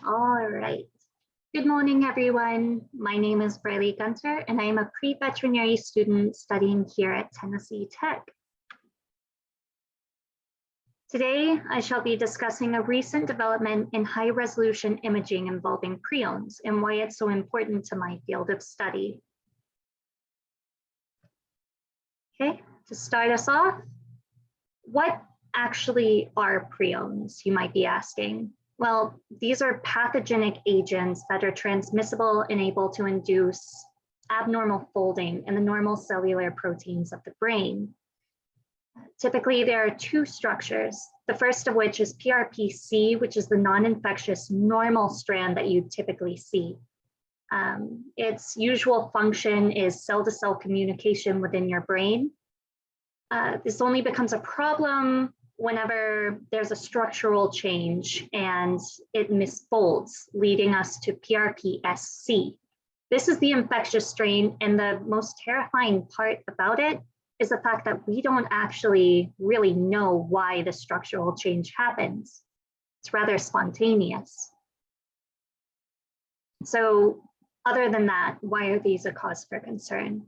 All right. Good morning, everyone. My name is Brylee Gunter, and I am a pre-veterinary student studying here at Tennessee Tech. Today, I shall be discussing a recent development in high-resolution imaging involving prions and why it's so important to my field of study. Okay, to start us off, what actually are prions, you might be asking? Well, these are pathogenic agents that are transmissible and able to induce abnormal folding in the normal cellular proteins of the brain. Typically, there are two structures, the first of which is PRPC, which is the non-infectious normal strand that you typically see. Its usual function is cell-to-cell communication within your brain. This only becomes a problem whenever there's a structural change and it misfolds, leading us to PRPSC. This is the infectious strain, and the most terrifying part about it is the fact that we don't actually really know why the structural change happens. It's rather spontaneous. So other than that, why are these a cause for concern?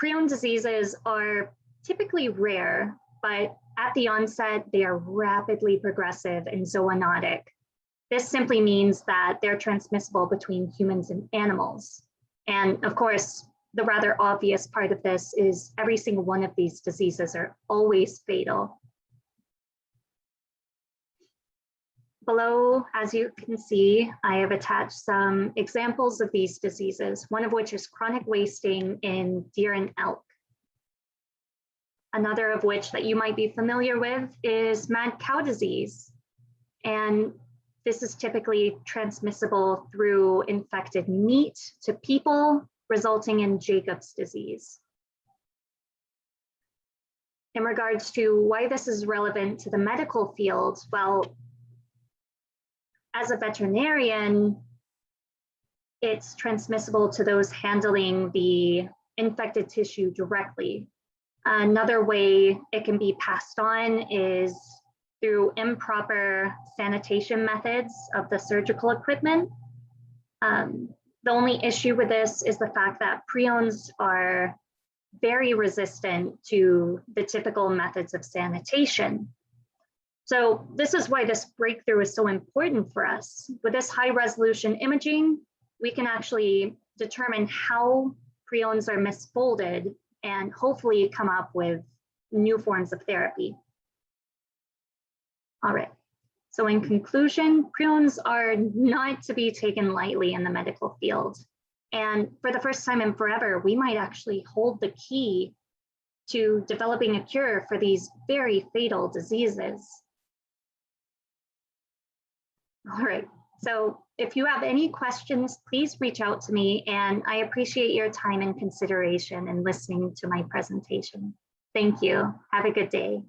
Prion diseases are typically rare, but at the onset, they are rapidly progressive and zoonotic. This simply means that they're transmissible between humans and animals. And of course, the rather obvious part of this is every single one of these diseases are always fatal. Below, as you can see, I have attached some examples of these diseases, one of which is chronic wasting in deer and elk. Another of which that you might be familiar with is mad cow disease. And this is typically transmissible through infected meat to people, resulting in Jacob's disease. In regards to why this is relevant to the medical field, well, as a veterinarian, it's transmissible to those handling the infected tissue directly. Another way it can be passed on is through improper sanitation methods of the surgical equipment. The only issue with this is the fact that prions are very resistant to the typical methods of sanitation. So this is why this breakthrough is so important for us. With this high resolution imaging, we can actually determine how prions are misfolded and hopefully come up with new forms of therapy. All right, so in conclusion, prions are not to be taken lightly in the medical field. And for the first time in forever, we might actually hold the key to developing a cure for these very fatal diseases. All right, so if you have any questions, please reach out to me, and I appreciate your time and consideration in listening to my presentation. Thank you. Have a good day.